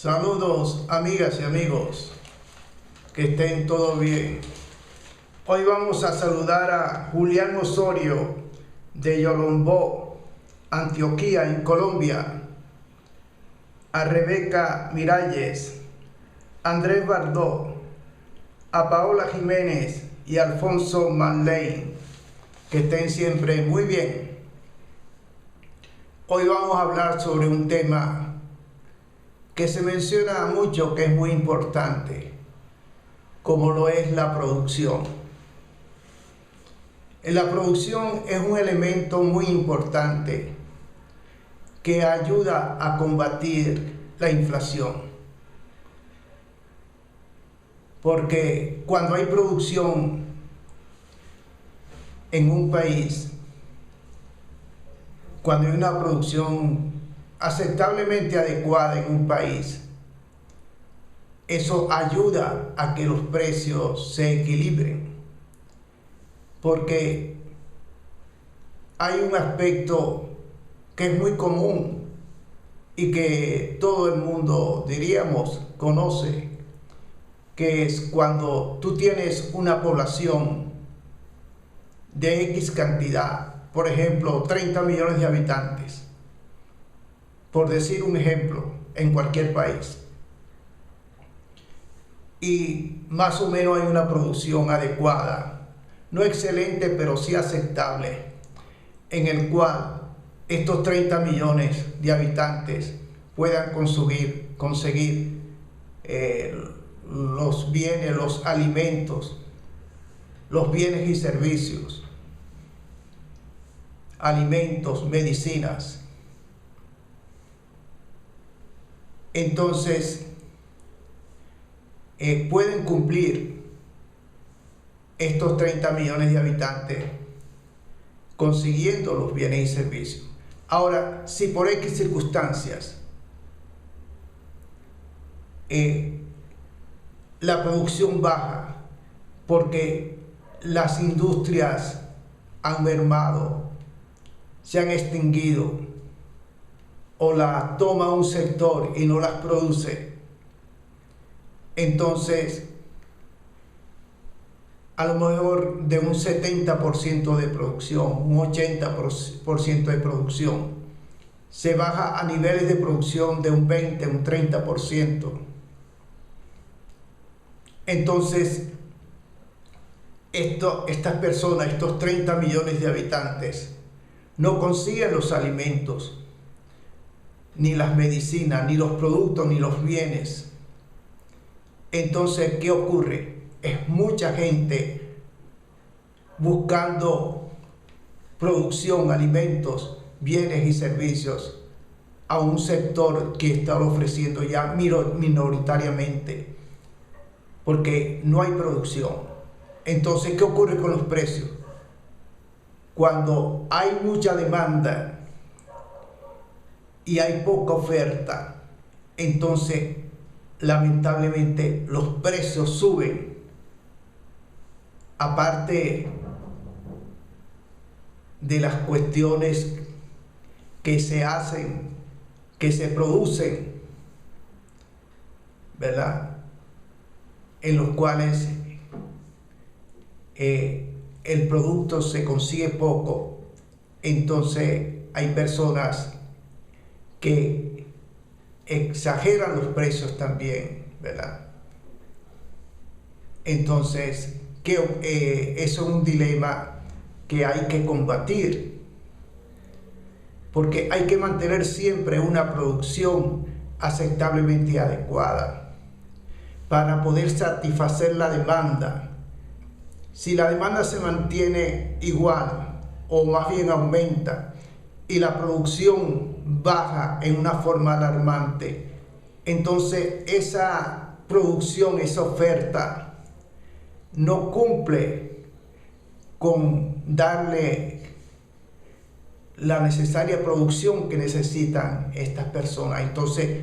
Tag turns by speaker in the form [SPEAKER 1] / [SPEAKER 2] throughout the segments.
[SPEAKER 1] Saludos, amigas y amigos, que estén todos bien. Hoy vamos a saludar a Julián Osorio de Yolombó, Antioquia, en Colombia, a Rebeca Miralles, Andrés Bardó, a Paola Jiménez y Alfonso Manley, que estén siempre muy bien. Hoy vamos a hablar sobre un tema que se menciona mucho, que es muy importante, como lo es la producción. La producción es un elemento muy importante que ayuda a combatir la inflación. Porque cuando hay producción en un país, cuando hay una producción aceptablemente adecuada en un país, eso ayuda a que los precios se equilibren, porque hay un aspecto que es muy común y que todo el mundo, diríamos, conoce, que es cuando tú tienes una población de X cantidad, por ejemplo, 30 millones de habitantes, por decir un ejemplo, en cualquier país, y más o menos hay una producción adecuada, no excelente, pero sí aceptable, en el cual estos 30 millones de habitantes puedan conseguir los bienes, los alimentos, los bienes y servicios, alimentos, medicinas. Entonces, pueden cumplir estos 30 millones de habitantes consiguiendo los bienes y servicios. Ahora, si por X circunstancias la producción baja porque las industrias han mermado, se han extinguido, o la toma un sector y no las produce, entonces a lo mejor de un 70% de producción, un 80% de producción, se baja a niveles de producción de un 20, un 30%. Entonces, estas personas, estos 30 millones de habitantes, no consiguen los alimentos, ni las medicinas, ni los productos, ni los bienes. Entonces, ¿qué ocurre? Es mucha gente buscando producción, alimentos, bienes y servicios a un sector que está ofreciendo ya minoritariamente, porque no hay producción. Entonces, ¿qué ocurre con los precios? Cuando hay mucha demanda y hay poca oferta, entonces lamentablemente los precios suben. Aparte de las cuestiones que se hacen, que se producen, ¿verdad?, en los cuales el producto se consigue poco, entonces hay personas que exageran los precios también, ¿verdad? Entonces, eso es un dilema que hay que combatir, porque hay que mantener siempre una producción aceptablemente adecuada para poder satisfacer la demanda. Si la demanda se mantiene igual o más bien aumenta y la producción baja en una forma alarmante, entonces esa producción, esa oferta no cumple con darle la necesaria producción que necesitan estas personas. Entonces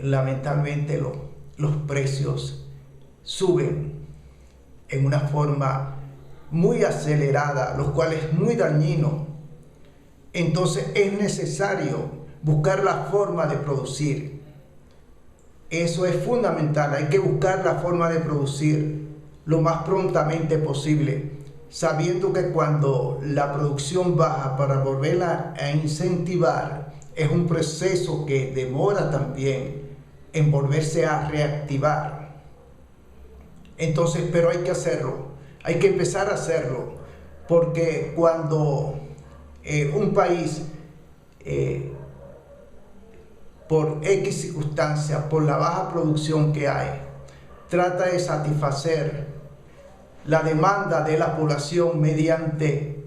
[SPEAKER 1] lamentablemente los precios suben en una forma muy acelerada, lo cual es muy dañino. Entonces es necesario buscar la forma de producir Eso es fundamental. Hay que buscar la forma de producir lo más prontamente posible, sabiendo que cuando la producción baja, para volverla a incentivar, es un proceso que demora también en volverse a reactivar. Entonces, pero hay que hacerlo, hay que empezar a hacerlo, porque cuando un país, por X circunstancias, por la baja producción que hay, trata de satisfacer la demanda de la población mediante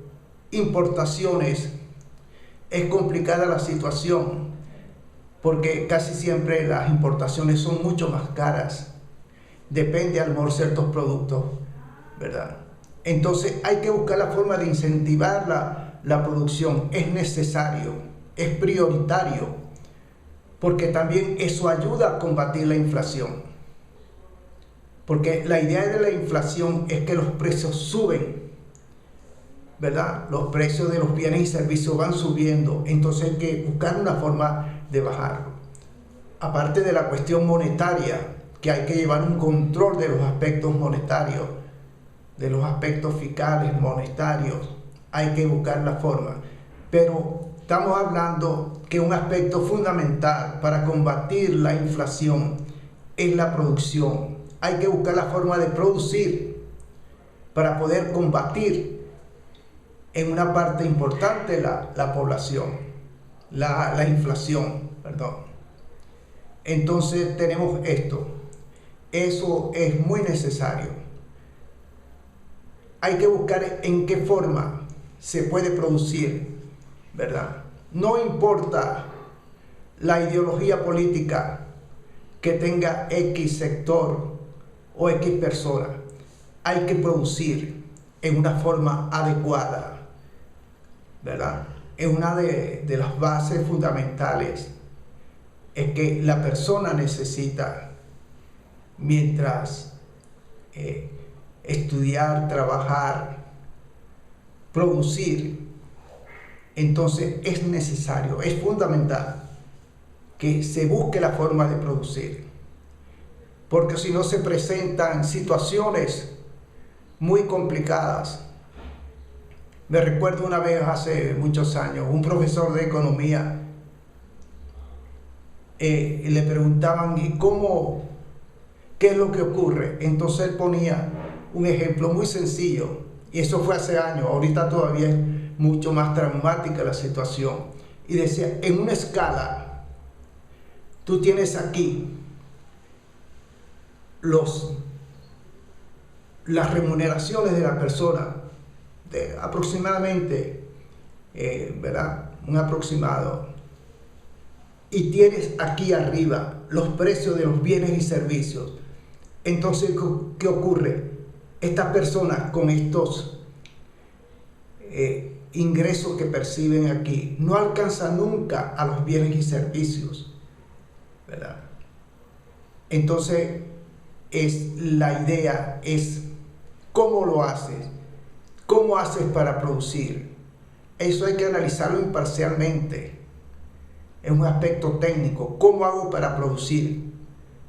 [SPEAKER 1] importaciones, es complicada la situación, porque casi siempre las importaciones son mucho más caras. Depende a lo mejor ciertos productos, ¿verdad? Entonces hay que buscar la forma de incentivar la producción. Es necesario, es prioritario, porque también eso ayuda a combatir la inflación. Porque la idea de la inflación es que los precios suben, ¿verdad? Los precios de los bienes y servicios van subiendo, entonces hay que buscar una forma de bajarlo. Aparte de la cuestión monetaria, que hay que llevar un control de los aspectos monetarios, de los aspectos fiscales, monetarios, hay que buscar la forma. Pero estamos hablando que un aspecto fundamental para combatir la inflación es la producción. Hay que buscar la forma de producir para poder combatir en una parte importante la población, la inflación, perdón. Entonces tenemos esto. Eso es muy necesario. Hay que buscar en qué forma se puede producir, ¿verdad? No importa la ideología política que tenga X sector o X persona, hay que producir en una forma adecuada, ¿verdad? Es una de las bases fundamentales, es que la persona necesita, mientras estudiar, trabajar, producir, entonces es necesario, es fundamental que se busque la forma de producir, porque si no se presentan situaciones muy complicadas. Me recuerdo una vez hace muchos años, un profesor de economía, le preguntaban, ¿y qué es lo que ocurre? Entonces él ponía un ejemplo muy sencillo, y eso fue hace años, ahorita todavía es mucho más traumática la situación, y decía, en una escala, tú tienes aquí las remuneraciones de la persona, de aproximadamente, ¿verdad? Un aproximado. Y tienes aquí arriba los precios de los bienes y servicios. Entonces, ¿qué ocurre? Estas personas con estos ingresos que perciben aquí no alcanzan nunca a los bienes y servicios, ¿verdad? Entonces, la idea es cómo lo haces, cómo haces para producir. Eso hay que analizarlo imparcialmente. Es un aspecto técnico. ¿Cómo hago para producir?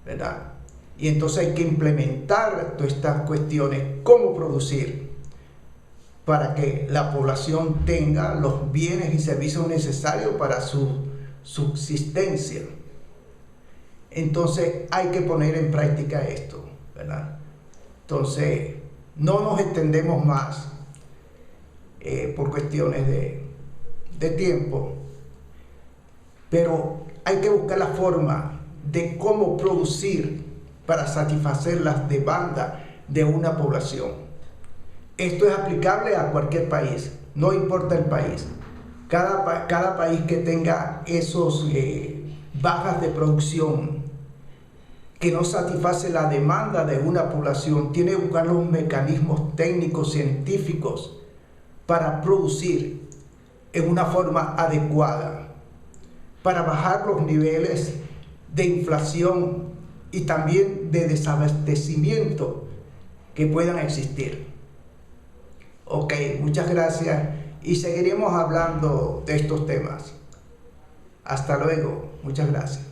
[SPEAKER 1] ¿Verdad? Y entonces hay que implementar todas estas cuestiones. ¿Cómo producir? Para que la población tenga los bienes y servicios necesarios para su subsistencia. Entonces hay que poner en práctica esto, ¿verdad? Entonces no nos extendemos más por cuestiones de tiempo, pero hay que buscar la forma de cómo producir para satisfacer las demandas de una población. Esto es aplicable a cualquier país, no importa el país. Cada país que tenga esos bajas de producción, que no satisface la demanda de una población, tiene que buscar los mecanismos técnicos, científicos, para producir en una forma adecuada, para bajar los niveles de inflación y también de desabastecimiento que puedan existir. Ok, muchas gracias y seguiremos hablando de estos temas. Hasta luego, muchas gracias.